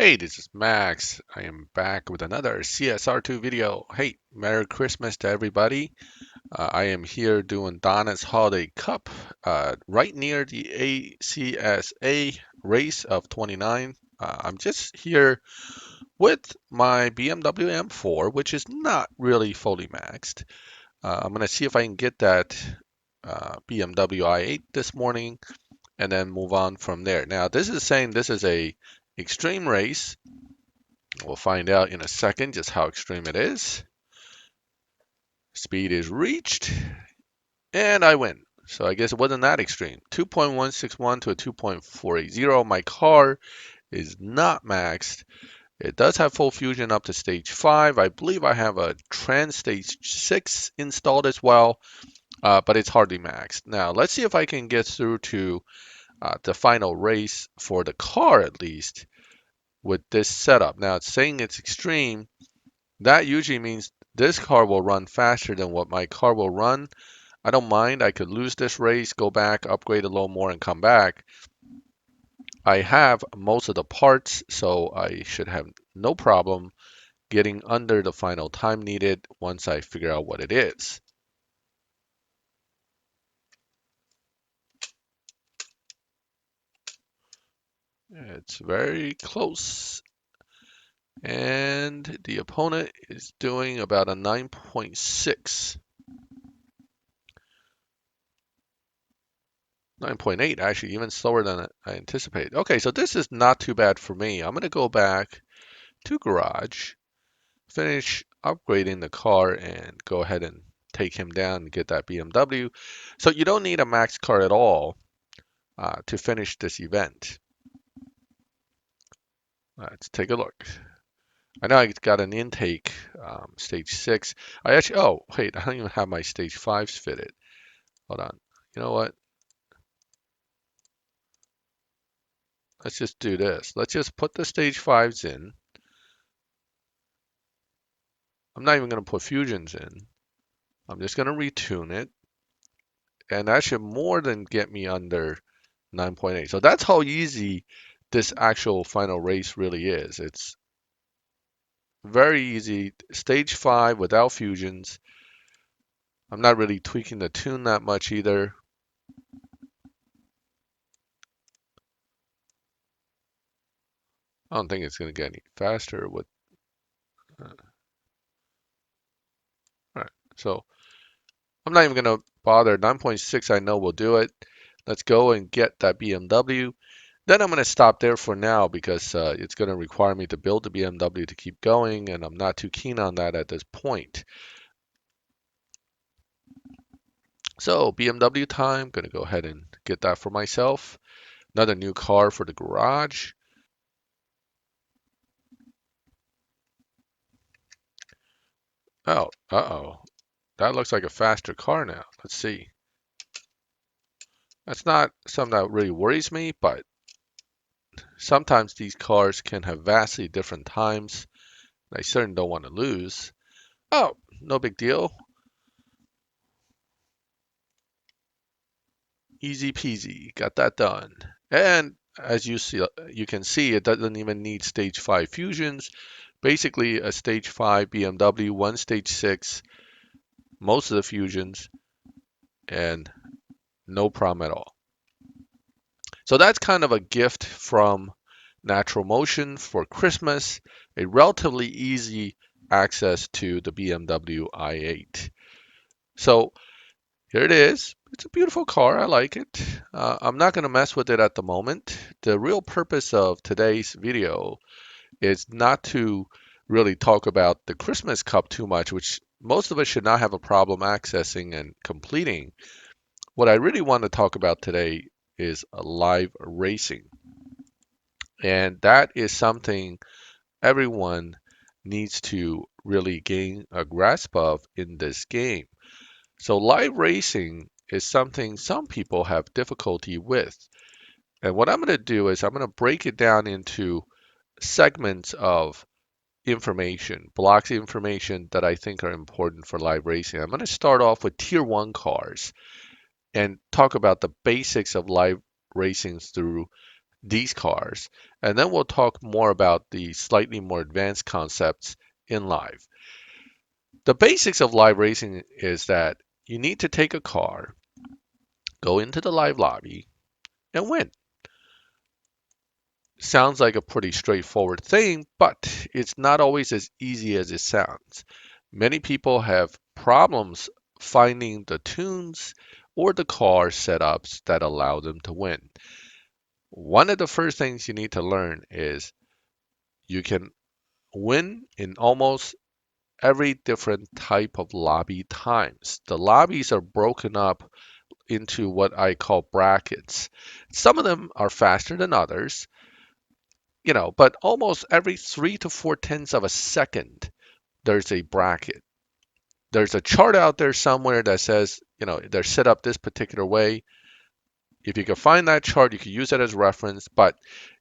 Hey, this is Max. I am back with another CSR2 video. Hey, Merry Christmas to everybody. I am here doing Donna's Holiday Cup right near the ACS8 race of 29. I'm just here with my BMW M4, which is not really fully maxed. I'm going to see if I can get that BMW i8 this morning and then move on from there. Now, this is saying this is a extreme race. We'll find out in a second just how extreme it is. Speed is reached, and I win. So I guess it wasn't that extreme. 2.161 to a 2.480. My car is not maxed. It does have full fusion up to stage 5. I believe I have a trans stage 6 installed as well, but it's hardly maxed. Now, let's see if I can get through to the final race for the car at least with this setup. Now, it's saying it's extreme. That usually means this car will run faster than what my car will run. I don't mind. I could lose this race, go back, upgrade a little more, and come back. I have most of the parts, so I should have no problem getting under the final time needed once I figure out what it is. It's very close. And the opponent is doing about a 9.6. 9.8 actually, even slower than I anticipated. Okay, so this is not too bad for me. I'm going to go back to garage, finish upgrading the car, and go ahead and take him down and get that BMW. So you don't need a max car at all to finish this event. Let's take a look. I know I got an intake, stage 6. I actually, oh, wait, I don't even have my stage 5s fitted. Hold on. You know what? Let's just do this. Let's just put the stage 5s in. I'm not even going to put fusions in. I'm just going to retune it. And that should more than get me under 9.8. So that's how easy this actual final race really is. It's very easy. Stage 5 without fusions. I'm not really tweaking the tune that much either. I don't think it's going to get any faster with. All right. So I'm not even going to bother. 9.6 I know will do it. Let's go and get that BMW. Then I'm going to stop there for now because it's going to require me to build the BMW to keep going, and I'm not too keen on that at this point. So BMW time, going to go ahead and get that for myself. Another new car for the garage. Oh, uh-oh. That looks like a faster car now. Let's see. That's not something that really worries me, but sometimes these cars can have vastly different times. I certainly don't want to lose. Oh, no big deal. Easy peasy. Got that done. And as you can see, it doesn't even need stage 5 fusions. Basically, a stage 5 BMW, one stage 6, most of the fusions, and no problem at all. So that's kind of a gift from Natural Motion for Christmas, a relatively easy access to the BMW i8. So here it is. It's a beautiful car. I like it. I'm not going to mess with it at the moment. The real purpose of today's video is not to really talk about the Christmas Cup too much, which most of us should not have a problem accessing and completing. What I really want to talk about today is live racing. And that is something everyone needs to really gain a grasp of in this game. So live racing is something some people have difficulty with. And what I'm going to do is I'm going to break it down into segments of information, blocks of information that I think are important for live racing. I'm going to start off with tier 1 cars and talk about the basics of live racing through these cars, and then we'll talk more about the slightly more advanced concepts in live. The basics of live racing is that you need to take a car, go into the live lobby, and win. Sounds like a pretty straightforward thing, but it's not always as easy as it sounds. Many people have problems finding the tunes or the car setups that allow them to win. One of the first things you need to learn is you can win in almost every different type of lobby times. The lobbies are broken up into what I call brackets. Some of them are faster than others, but almost every 3 to 4 tenths of a second, there's a bracket. There's a chart out there somewhere that says, they're set up this particular way. If you can find that chart, you can use it as reference, but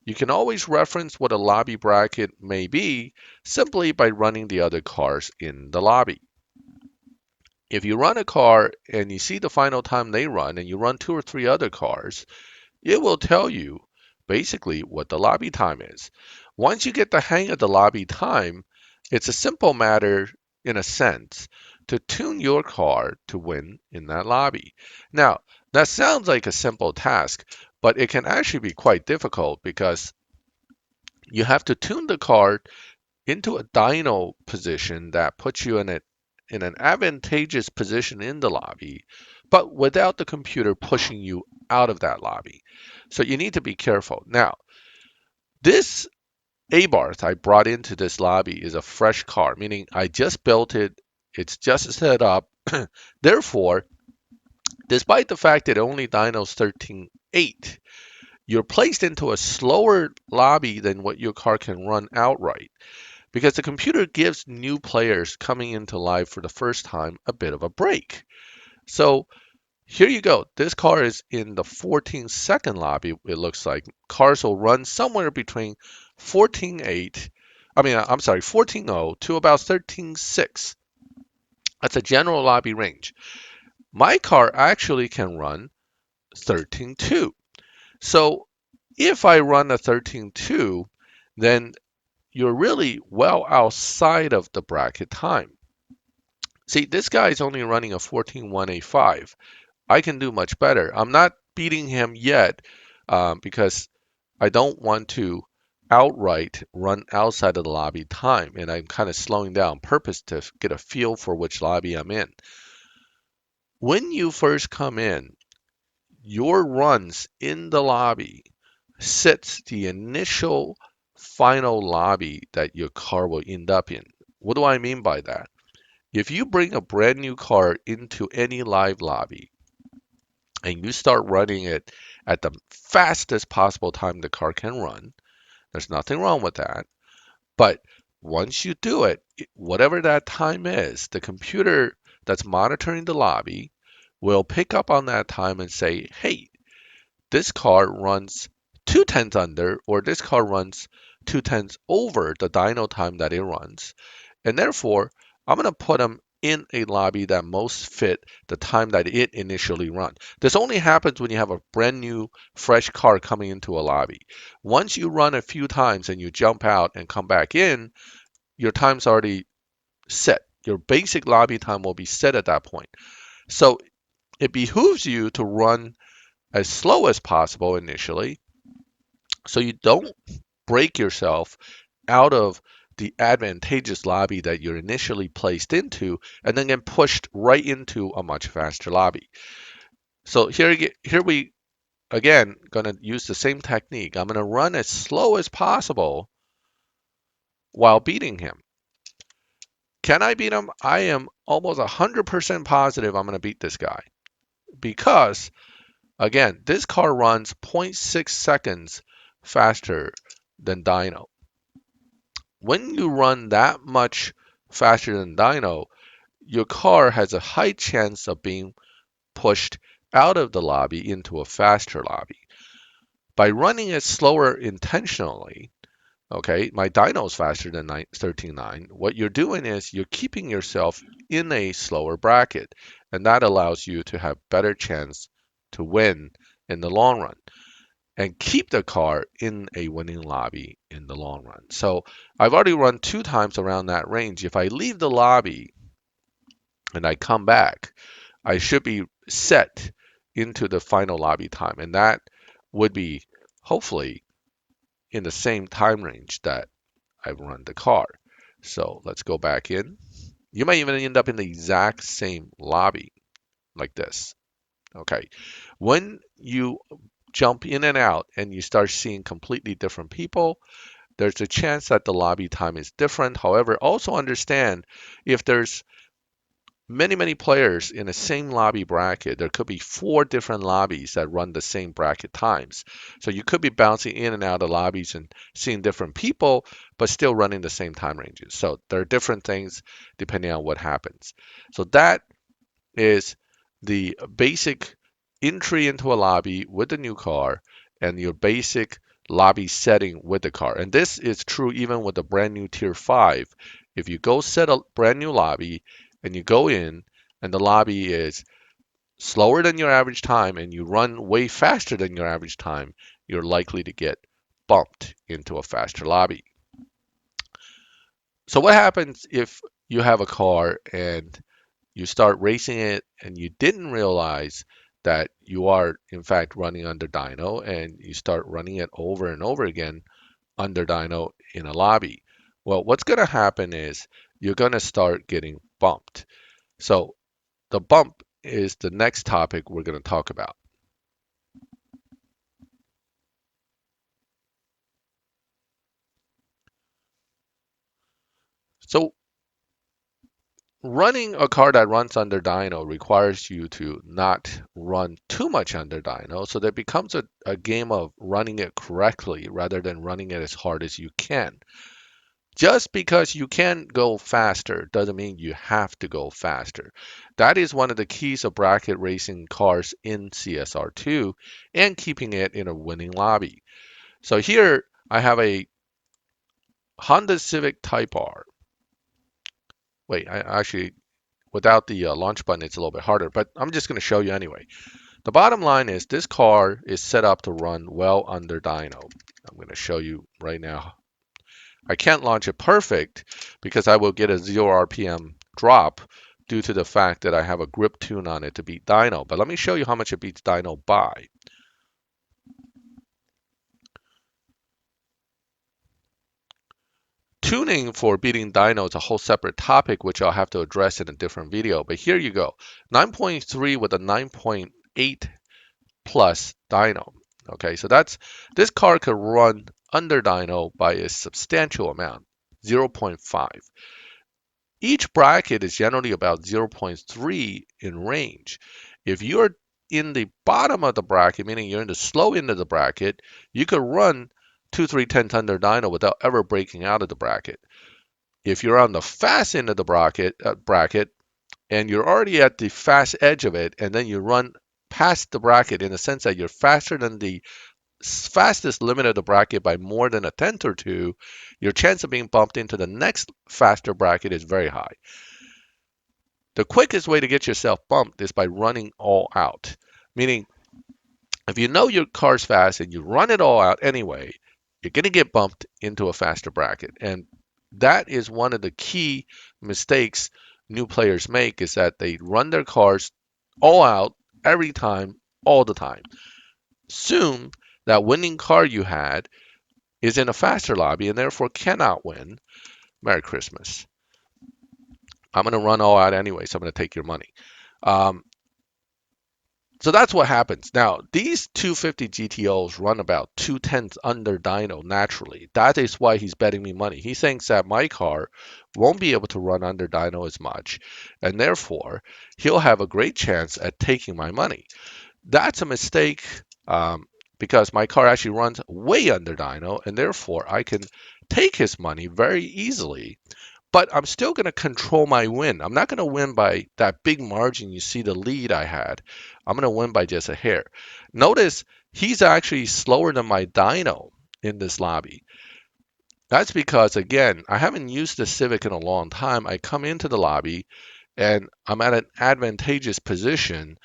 you can always reference what a lobby bracket may be simply by running the other cars in the lobby. If you run a car and you see the final time they run and you run 2 or 3 other cars, it will tell you basically what the lobby time is. Once you get the hang of the lobby time, it's a simple matter, in a sense, to tune your car to win in that lobby. Now, that sounds like a simple task, but it can actually be quite difficult because you have to tune the car into a dyno position that puts you in an advantageous position in the lobby, but without the computer pushing you out of that lobby. So you need to be careful. Now, this Abarth I brought into this lobby is a fresh car, meaning I just built it, it's just set up. Therefore, despite the fact that it only dynos 13.8, you're placed into a slower lobby than what your car can run outright, because the computer gives new players coming into live for the first time a bit of a break. So here you go. This car is in the 14-second lobby, it looks like. Cars will run somewhere between 14.8, I'm sorry, 14.0 to about 13.6. That's a general lobby range. My car actually can run 13.2. So if I run a 13.2, then you're really well outside of the bracket time. See, this guy is only running a 14.185. I can do much better. I'm not beating him yet because I don't want to outright run outside of the lobby time, and I'm kind of slowing down on purpose to get a feel for which lobby I'm in. When you first come in, your runs in the lobby sets the initial final lobby that your car will end up in. What do I mean by that? If you bring a brand new car into any live lobby and you start running it at the fastest possible time the car can run, there's nothing wrong with that. But once you do it, whatever that time is, the computer that's monitoring the lobby will pick up on that time and say, hey, this car runs 2 tenths under, or this car runs 2 tenths over the dyno time that it runs. And therefore, I'm going to put them in a lobby that most fit the time that it initially run. This only happens when you have a brand new, fresh car coming into a lobby. Once you run a few times and you jump out and come back in, your time's already set. Your basic lobby time will be set at that point. So it behooves you to run as slow as possible initially so you don't break yourself out of the advantageous lobby that you're initially placed into and then get pushed right into a much faster lobby. So here we again going to use the same technique. I'm going to run as slow as possible while beating him. Can I beat him? I am almost 100% positive I'm going to beat this guy because again, this car runs 0.6 seconds faster than dyno. When you run that much faster than dyno, your car has a high chance of being pushed out of the lobby into a faster lobby. By running it slower intentionally, okay, my dyno is faster than 13.9. What you're doing is you're keeping yourself in a slower bracket, and that allows you to have better chance to win in the long run. and keep the car in a winning lobby in the long run. So I've already run 2 times around that range. If I leave the lobby and I come back, I should be set into the final lobby time. And that would be hopefully in the same time range that I've run the car. So let's go back in. You might even end up in the exact same lobby like this. Okay. When you jump in and out and you start seeing completely different people, there's a chance that the lobby time is different. However, also understand if there's many players in the same lobby bracket, there could be 4 different lobbies that run the same bracket times. So you could be bouncing in and out of lobbies and seeing different people, but still running the same time ranges. So there are different things depending on what happens. So that is the basic entry into a lobby with the new car and your basic lobby setting with the car. And this is true even with the brand new Tier 5. If you go set a brand new lobby and you go in and the lobby is slower than your average time and you run way faster than your average time, you're likely to get bumped into a faster lobby. So what happens if you have a car and you start racing it and you didn't realize that you are in fact running under dyno and you start running it over and over again under dyno in a lobby? Well, what's going to happen is you're going to start getting bumped. So the bump is the next topic we're going to talk about. So running a car that runs under dyno requires you to not run too much under dyno, so that becomes a game of running it correctly rather than running it as hard as you can. Just because you can go faster doesn't mean you have to go faster. That is one of the keys of bracket racing cars in CSR2 and keeping it in a winning lobby. So here I have a Honda Civic Type R. Wait, I actually, without the launch button, it's a little bit harder, but I'm just going to show you anyway. The bottom line is this car is set up to run well under dyno. I'm going to show you right now. I can't launch it perfect because I will get a 0 RPM drop due to the fact that I have a grip tune on it to beat dyno. But let me show you how much it beats dyno by. Tuning for beating dyno is a whole separate topic, which I'll have to address in a different video. But here you go. 9.3 with a 9.8 plus dyno. Okay, so this car could run under dyno by a substantial amount, 0.5. Each bracket is generally about 0.3 in range. If you're in the bottom of the bracket, meaning you're in the slow end of the bracket, you could run 2, 3 tenths under dyno without ever breaking out of the bracket. If you're on the fast end of the bracket and you're already at the fast edge of it, and then you run past the bracket in the sense that you're faster than the fastest limit of the bracket by more than a tenth or two, your chance of being bumped into the next faster bracket is very high. The quickest way to get yourself bumped is by running all out, meaning if you know your car's fast and you run it all out anyway, you're going to get bumped into a faster bracket. And that is one of the key mistakes new players make, is that they run their cars all out every time, all the time. Assume that winning car you had is in a faster lobby and therefore cannot win. Merry Christmas. I'm going to run all out anyway, so I'm going to take your money. Um, So that's what happens. Now, these 250 GTOs run about 2 tenths under dyno naturally. That is why he's betting me money. He thinks that my car won't be able to run under dyno as much, and therefore he'll have a great chance at taking my money. That's a mistake, because my car actually runs way under dyno, and therefore I can take his money very easily, but I'm still going to control my win. I'm not going to win by that big margin. You see the lead I had. I'm going to win by just a hair. Notice he's actually slower than my dyno in this lobby. That's because, again, I haven't used the Civic in a long time. I come into the lobby and I'm at an advantageous position,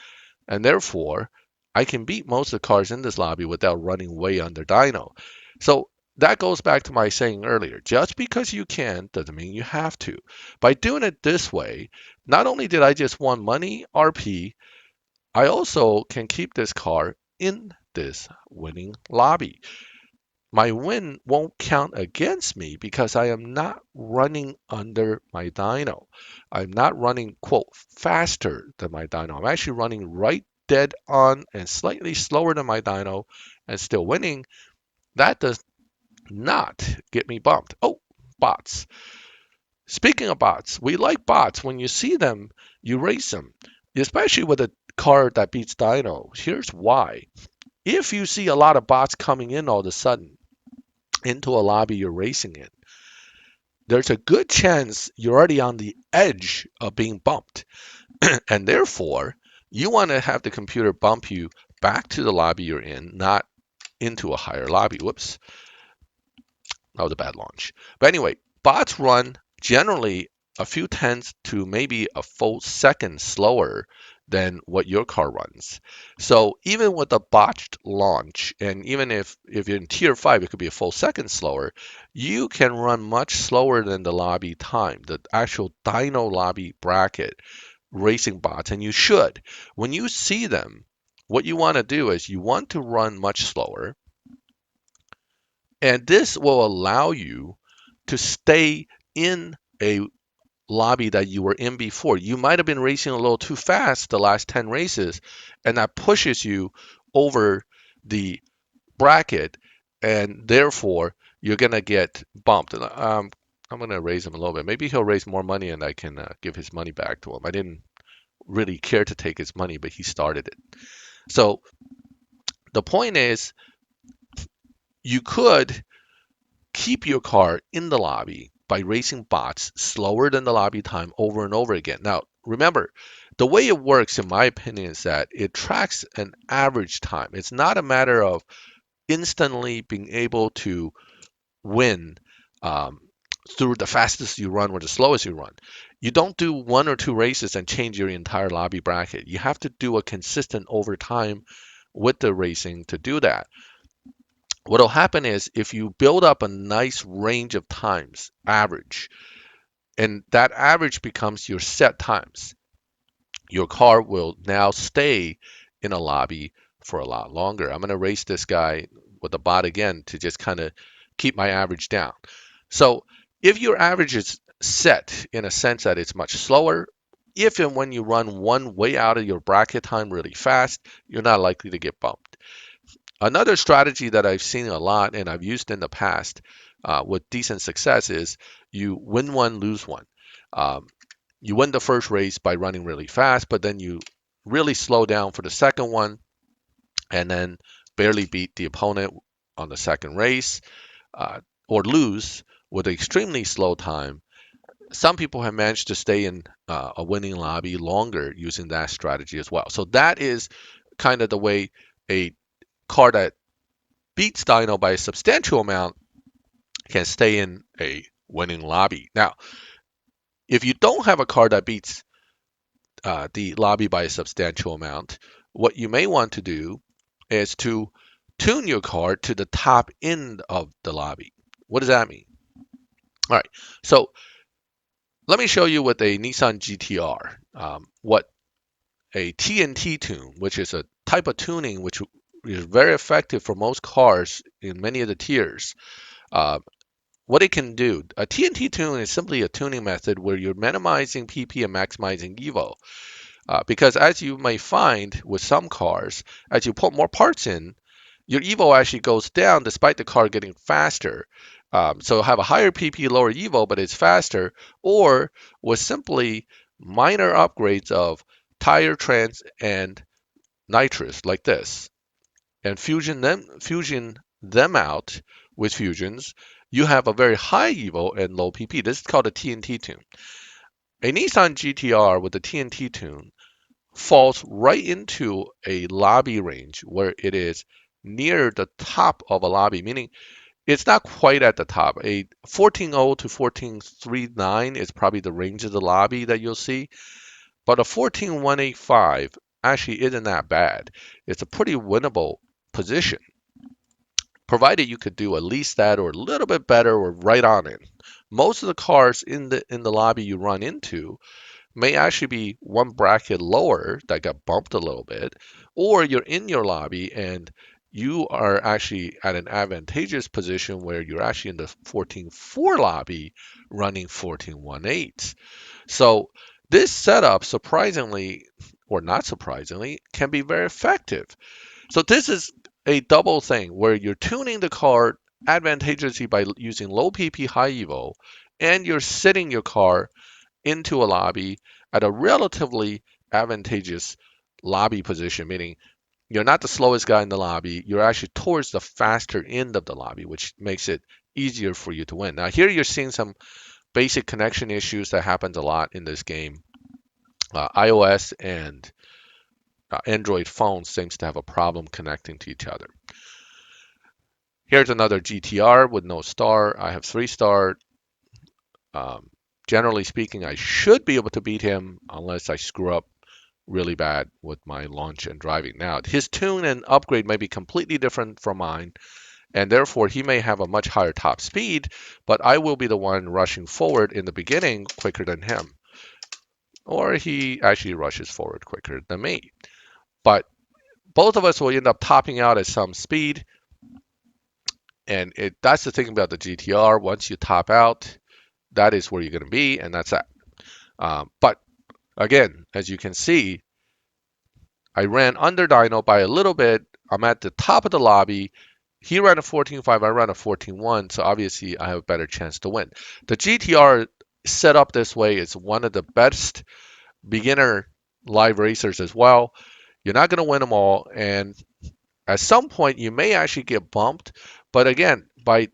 and therefore I can beat most of the cars in this lobby without running way under dyno. So that goes back to my saying earlier. Just because you can doesn't mean you have to. By doing it this way, not only did I just won money RP, I also can keep this car in this winning lobby. My win won't count against me because I am not running under my dyno. I'm not running, quote, faster than my dyno. I'm actually running right dead on and slightly slower than my dyno and still winning. That does not get me bumped. Oh, bots. Speaking of bots, we like bots. When you see them, you race them, especially with a car that beats dyno. Here's why. If you see a lot of bots coming in all of a sudden, into a lobby you're racing in, there's a good chance you're already on the edge of being bumped. And therefore, you want to have the computer bump you back to the lobby you're in, not into a higher lobby. Whoops. That was a bad launch. But anyway, bots run generally a few tenths to maybe a full second slower than what your car runs. So even with a botched launch, and even if you're in tier 5, it could be a full second slower, you can run much slower than the lobby time, the actual dyno lobby bracket racing bots, and you should. When you see them, what you want to do is you want to run much slower, and this will allow you to stay in a lobby that you were in before. You might have been racing a little too fast the last 10 races, and that pushes you over the bracket, and therefore you're going to get bumped. I'm going to raise him a little bit. Maybe he'll raise more money and I can give his money back to him. I didn't really care to take his money, but he started it. So the point is, you could keep your car in the lobby by racing bots slower than the lobby time over and over again. Now, remember, the way it works, in my opinion, is that it tracks an average time. It's not a matter of instantly being able to win um, through the fastest you run or the slowest you run. You don't do one or two races and change your entire lobby bracket. You have to do a consistent over time with the racing to do that. What'll happen is if you build up a nice range of times, average, and that average becomes your set times, your car will now stay in a lobby for a lot longer. I'm going to race this guy with the bot again to just kind of keep my average down. So if your average is set in a sense that it's much slower, if and when you run one way out of your bracket time really fast, you're not likely to get bumped. Another strategy that I've seen a lot and I've used in the past with decent success is you win one, lose one. Um, you win the first race by running really fast, but then you really slow down for the second one and then barely beat the opponent on the second race, or lose with an extremely slow time. Some people have managed to stay in a winning lobby longer using that strategy as well. So that is kind of the way a car that beats Dino by a substantial amount can stay in a winning lobby. Now, if you don't have a car that beats the lobby by a substantial amount, what you may want to do is to tune your car to the top end of the lobby. What does that mean? All right, so let me show you with a Nissan GTR what a TNT tune, which is a type of tuning which is very effective for most cars in many of the tiers. Uh, what it can do, a TNT tune is simply a tuning method where you're minimizing PP and maximizing EVO. Because as you may find with some cars, as you put more parts in, your EVO actually goes down despite the car getting faster. So have a higher PP, lower EVO, but it's faster, or with simply minor upgrades of tire, trans, and nitrous like this, and fusion them out with fusions, you have a very high EVO and low PP. This is called a TNT tune. A Nissan GTR with a TNT tune falls right into a lobby range where it is near the top of a lobby, meaning it's not quite at the top. A 14.0 to 14.39 is probably the range of the lobby that you'll see, but a 14.185 actually isn't that bad. It's a pretty winnable position, provided you could do at least that or a little bit better or right on it. Most of the cars in the lobby you run into may actually be one bracket lower that got bumped a little bit, or you're in your lobby and you are actually at an advantageous position where you're actually in the 14.4 lobby running 14.18. So this setup, surprisingly or not surprisingly, can be very effective. So this is a double thing where you're tuning the car advantageously by using low PP high evo, and you're sitting your car into a lobby at a relatively advantageous lobby position, meaning you're not the slowest guy in the lobby. You're actually towards the faster end of the lobby, which makes it easier for you to win. Now here you're seeing some basic connection issues that happens a lot in this game. iOS and Android phones seems to have a problem connecting to each other. Here's another GTR with no star. I have 3 star. Um, Generally speaking, I should be able to beat him unless I screw up really bad with my launch and driving. Now, his tune and upgrade may be completely different from mine, and therefore he may have a much higher top speed, but I will be the one rushing forward in the beginning quicker than him. Or he actually rushes forward quicker than me. But both of us will end up topping out at some speed, and that's the thing about the GTR. Once you top out, that is where you're going to be, and that's that. But again, as you can see, I ran under Dyno by a little bit. I'm at the top of the lobby. He ran a 14.5, I ran a 14.1, so obviously I have a better chance to win. The GTR set up this way is one of the best beginner live racers as well. You're not going to win them all, and at some point you may actually get bumped. But again, by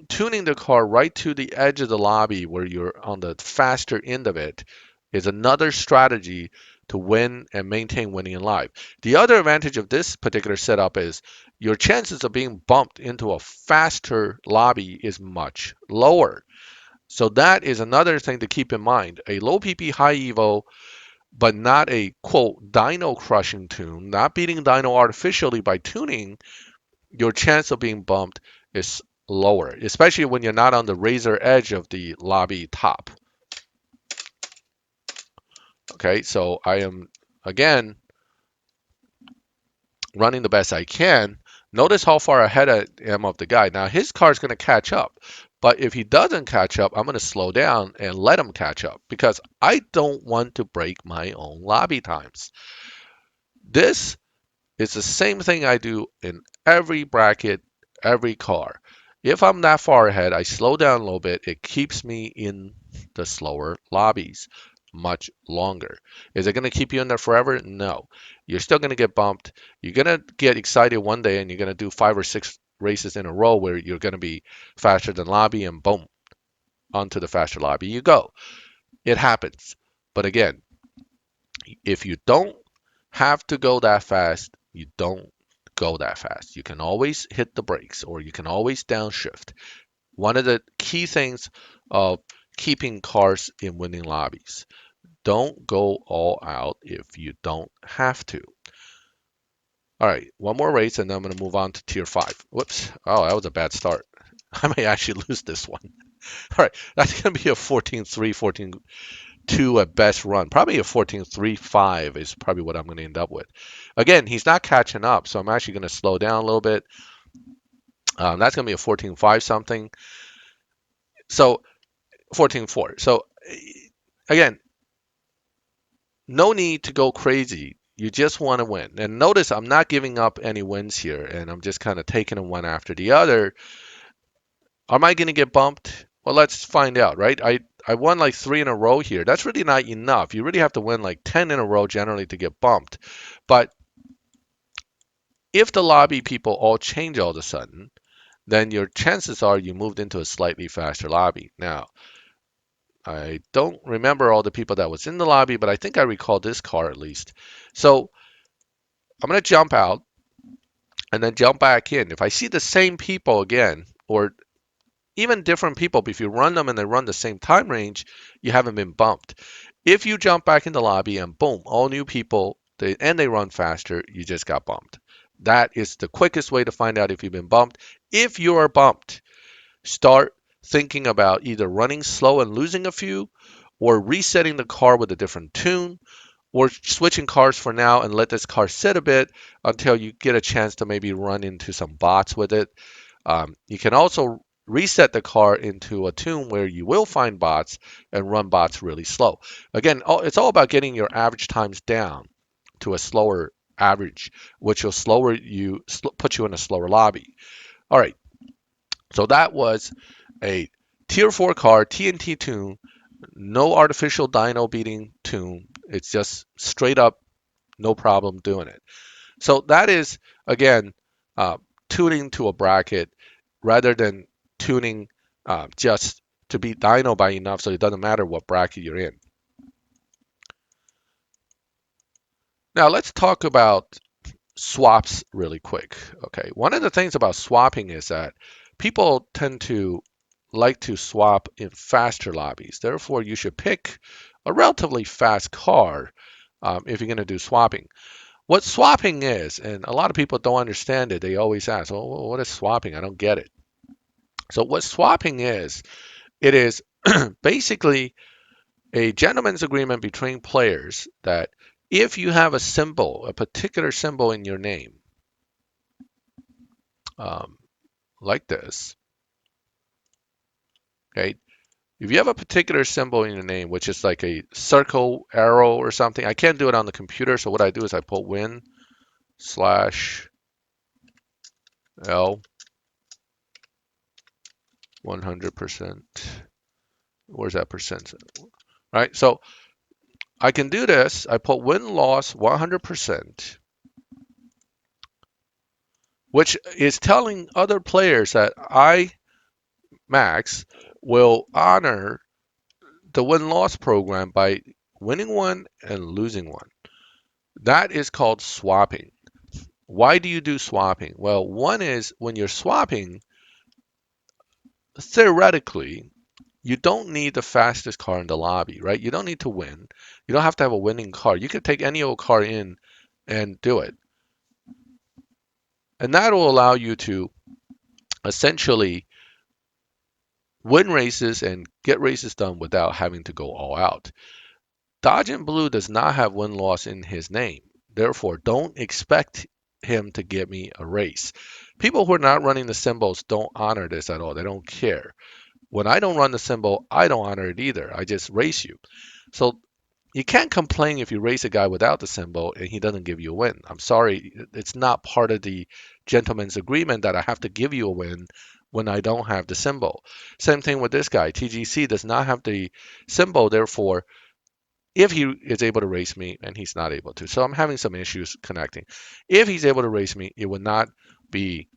tuning the car right to the edge of the lobby where you're on the faster end of it is another strategy to win and maintain winning in live. The other advantage of this particular setup is your chances of being bumped into a faster lobby is much lower. So that is another thing to keep in mind. A low PP high evo, but not a quote dyno crushing tune, not beating dyno artificially by tuning, your chance of being bumped is lower, especially when you're not on the razor edge of the lobby top. Okay, so I am, again, running the best I can. Notice how far ahead I am of the guy. Now, his car is going to catch up, but if he doesn't catch up, I'm going to slow down and let him catch up because I don't want to break my own lobby times. This is the same thing I do in every bracket, every car. If I'm that far ahead, I slow down a little bit. It keeps me in the slower lobbies much longer. Is it going to keep you in there forever? No. You're still going to get bumped. You're going to get excited one day and you're going to do 5 or 6 races in a row where you're going to be faster than lobby and boom, onto the faster lobby you go. It happens. But again, if you don't have to go that fast, you don't go that fast. You can always hit the brakes or you can always downshift. One of the key things of keeping cars in winning lobbies. Don't go all out if you don't have to. All right, one more race and then I'm going to move on to tier 5. Whoops. Oh, that was a bad start. I may actually lose this one. All right, that's going to be a 14.3, 14.2 at best run. Probably a 14.35 is probably what I'm going to end up with. Again, he's not catching up, so I'm actually going to slow down a little bit. That's going to be a 14.5 something. So 14.4. So again, no need to go crazy. You just want to win. And notice I'm not giving up any wins here, and I'm just kind of taking them one after the other. Am I going to get bumped? Well, let's find out, right? I won like 3 in a row here. That's really not enough. You really have to win like 10 in a row generally to get bumped. But if the lobby people all change all of a sudden, then your chances are you moved into a slightly faster lobby. Now, I don't remember all the people that was in the lobby, but I think I recall this car at least. So I'm going to jump out and then jump back in. If I see the same people again, or even different people, but if you run them and they run the same time range, you haven't been bumped. If you jump back in the lobby and boom, all new people and they run faster, you just got bumped. That is the quickest way to find out if you've been bumped. If you are bumped, start thinking about either running slow and losing a few, or resetting the car with a different tune, or switching cars for now and let this car sit a bit until you get a chance to maybe run into some bots with it. You can also reset the car into a tune where you will find bots and run bots really slow. Again, it's all about getting your average times down to a slower average, which will put you in a slower lobby. All right, so that was a tier 4 car TNT tune, no artificial dyno beating tune. It's just straight up no problem doing it. So that is, again, uh, tuning to a bracket rather than tuning just to beat dyno by enough so it doesn't matter what bracket you're in. Now let's talk about swaps really quick. Okay, one of the things about swapping is that people tend to like to swap in faster lobbies. Therefore, you should pick a relatively fast car if you're going to do swapping. What swapping is, and a lot of people don't understand it, they always ask, "Oh, what is swapping? I don't get it." So, what swapping is, it is basically a gentleman's agreement between players that if you have a symbol, a particular symbol in your name, um, like this, okay, if you have a particular symbol in your name, which is like a circle, arrow, or something, I can't do it on the computer, so what I do is I put win/L 100%. Where's that percent? Right, so I can do this. I put win-loss 100%, which is telling other players that I, Max, will honor the win-loss program by winning one and losing one. That is called swapping. Why do you do swapping? Well, one is when you're swapping, theoretically, you don't need the fastest car in the lobby, right? You don't need to win. You don't have to have a winning car. You could take any old car in and do it. And that will allow you to essentially win races and get races done without having to go all out. Dodge and Blue does not have win-loss in his name. Therefore, don't expect him to give me a race. People who are not running the symbols don't honor this at all. They don't care. When I don't run the symbol, I don't honor it either. I just race you. So you can't complain if you race a guy without the symbol and he doesn't give you a win. I'm sorry, it's not part of the gentleman's agreement that I have to give you a win when I don't have the symbol. Same thing with this guy. TGC does not have the symbol, therefore, if he is able to race me and he's not able to. So I'm having some issues connecting. If he's able to race me, it would not be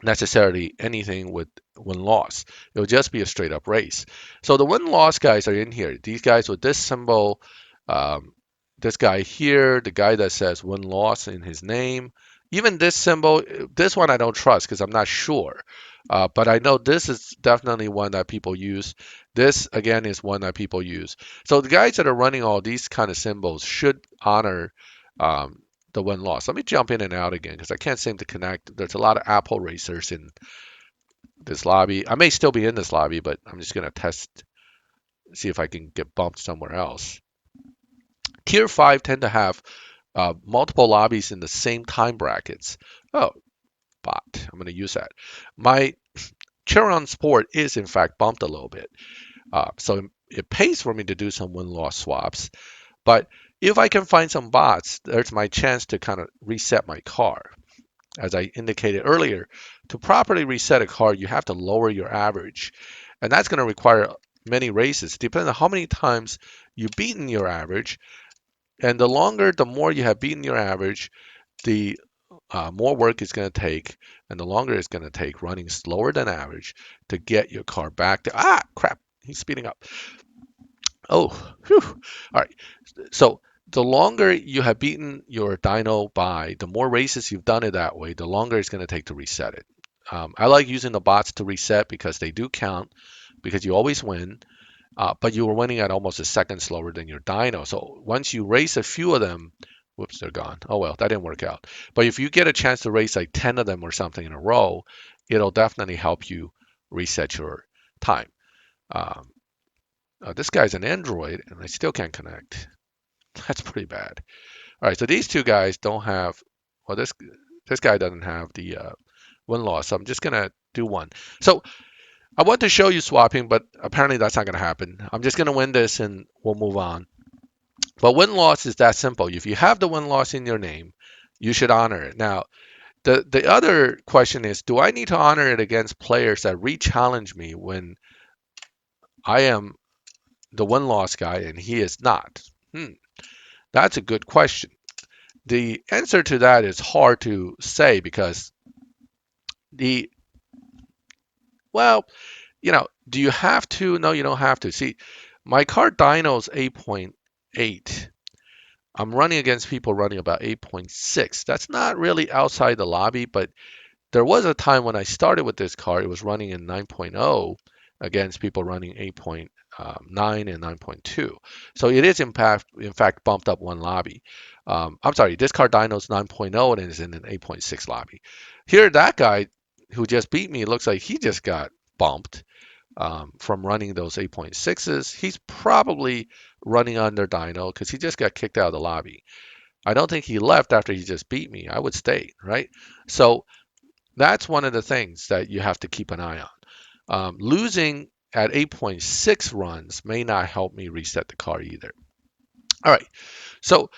necessarily anything with win loss. It'll just be a straight up race. So the win loss guys are in here. These guys with this symbol, um, this guy here, the guy that says win loss in his name. Even this symbol, this one I don't trust because I'm not sure. But I know this is definitely one that people use. This again is one that people use. So the guys that are running all these kind of symbols should honor um, the win loss. Let me jump in and out again because I can't seem to connect. There's a lot of Apple racers in this lobby. I may still be in this lobby, but I'm just gonna test, see if I can get bumped somewhere else. Tier 5 tend to have multiple lobbies in the same time brackets. Oh, bot. I'm gonna use that. My Chiron Sport is in fact bumped a little bit. So it pays for me to do some win-loss swaps. But if I can find some bots, there's my chance to kind of reset my car. As I indicated earlier, to properly reset a car, you have to lower your average. And that's going to require many races, depending on how many times you've beaten your average. And the more you have beaten your average, the more work it's going to take, and the longer it's going to take running slower than average to get your car back to, crap, he's speeding up. Oh, whew. All right. So the longer you have beaten your dyno by, the more races you've done it that way, the longer it's going to take to reset it. I like using the bots to reset because they do count, because you always win, but you were winning at almost a second slower than your dyno. So once you race a few of them, Whoops, they're gone. Oh well, that didn't work out. But if you get a chance to race like 10 of them or something in a row, it'll definitely help you reset your time. Um, this guy's an Android, and I still can't connect. That's pretty bad. All right, so these two guys don't have. Well, this guy doesn't have the win loss. So I'm just gonna do one. So I want to show you swapping, but apparently that's not gonna happen. I'm just gonna win this, and we'll move on. But win loss is that simple. If you have the win loss in your name, you should honor it. Now, the other question is, do I need to honor it against players that re-challenge me when I am the win loss guy and he is not? That's a good question. The answer to that is hard to say because the well, do you have to? No, you don't have to. See, my car dyno's 8.8. I'm running against people running about 8.6. That's not really outside the lobby, but there was a time when I started with this car, it was running in 9.0 against people running 8.9 and 9.2. So it is in fact bumped up one lobby. I'm sorry, this car dyno's 9.0 and is in an 8.6 lobby. Here, that guy who just beat me looks like he just got bumped from running those 8.6s. He's probably running under dyno because he just got kicked out of the lobby. I don't think he left after he just beat me. I would stay, right? So that's one of the things that you have to keep an eye on. Losing at 8.6 runs may not help me reset the car either. All right, so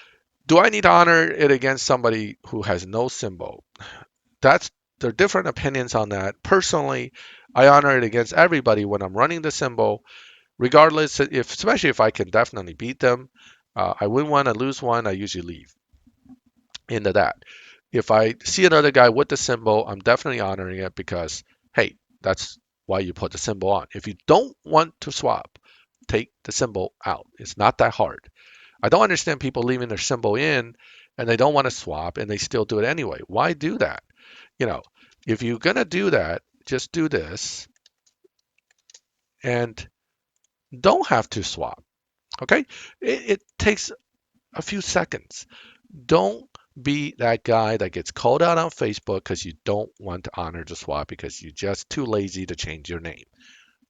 do I need to honor it against somebody who has no symbol? That's There are different opinions on that. Personally, I honor it against everybody when I'm running the symbol, regardless especially if I can definitely beat them. I win one, I lose one, I usually leave into that. If I see another guy with the symbol, I'm definitely honoring it because, hey, that's why you put the symbol on. If you don't want to swap, take the symbol out. It's not that hard. I don't understand people leaving their symbol in and they don't want to swap and they still do it anyway. Why do that? You know, if you're going to do that, just do this and don't have to swap. Okay? It takes a few seconds. Don't be that guy that gets called out on Facebook because you don't want to honor the swap because you're just too lazy to change your name.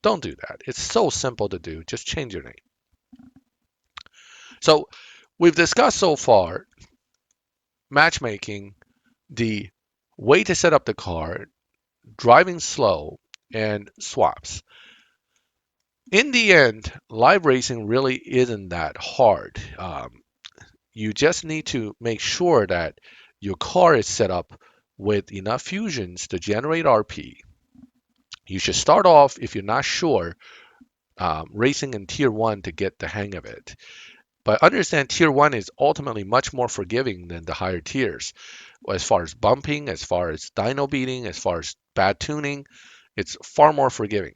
Don't do that. It's so simple to do. Just change your name. So we've discussed so far matchmaking, the way to set up the car, driving slow, and swaps. In the end, live racing really isn't that hard. You just need to make sure that your car is set up with enough fusions to generate RP. You should start off, if you're not sure, racing in tier 1 to get the hang of it. But understand tier 1 is ultimately much more forgiving than the higher tiers. As far as bumping, as far as dyno beating, as far as bad tuning, it's far more forgiving.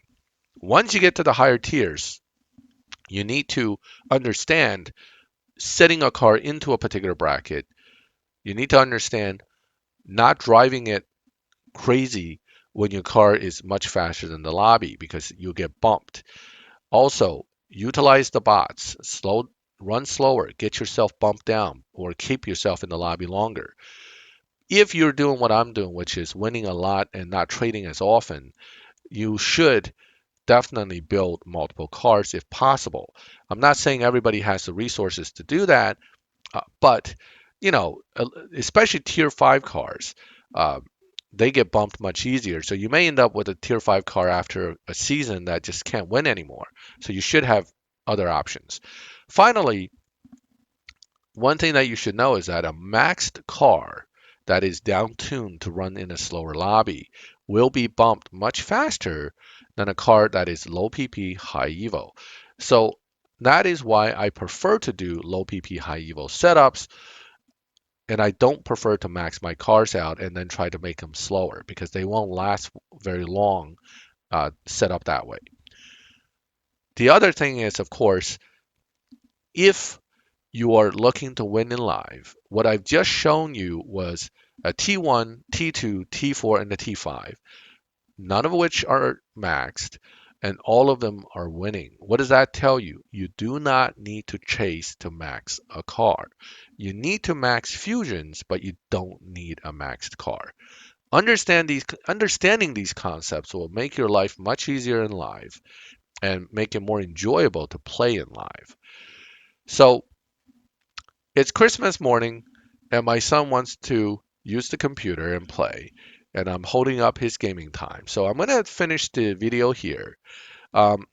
Once you get to the higher tiers, you need to understand setting a car into a particular bracket. You need to understand not driving it crazy when your car is much faster than the lobby because you'll get bumped. Also, utilize the bots. Run slower, get yourself bumped down, or keep yourself in the lobby longer. If you're doing what I'm doing, which is winning a lot and not trading as often, you should definitely build multiple cars if possible. I'm not saying everybody has the resources to do that, but especially tier 5 cars, uh, they get bumped much easier. So you may end up with a tier 5 car after a season that just can't win anymore. So you should have other options. Finally, one thing that you should know is that a maxed car that is down tuned to run in a slower lobby will be bumped much faster than a car that is low PP, high EVO. So that is why I prefer to do low PP, high EVO setups, and I don't prefer to max my cars out and then try to make them slower because they won't last very long set up that way. The other thing is, of course, if you are looking to win in live, what I've just shown you was a T1, T2, T4, and a T5, none of which are maxed. and all of them are winning. What does that tell you? You do not need to chase to max a car. You need to max fusions, but you don't need a maxed car. Understanding these concepts will make your life much easier in live and make it more enjoyable to play in live. So it's Christmas morning, and my son wants to use the computer and play, and I'm holding up his gaming time. So I'm going to finish the video here. Um,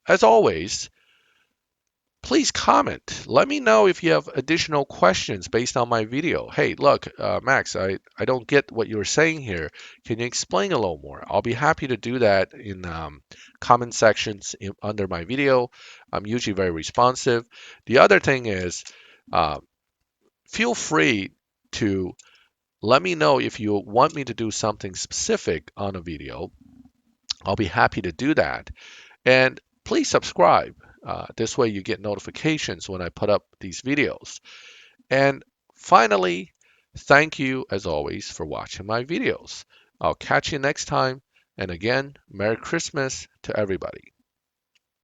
as always, please comment. Let me know if you have additional questions based on my video. Hey, look, Max, I don't get what you're saying here. Can you explain a little more? I'll be happy to do that in comment sections under my video. I'm usually very responsive. The other thing is, uh, feel free to let me know if you want me to do something specific on a video. I'll be happy to do that. And please subscribe. This way you get notifications when I put up these videos. And finally, thank you as always for watching my videos. I'll catch you next time. And again, Merry Christmas to everybody.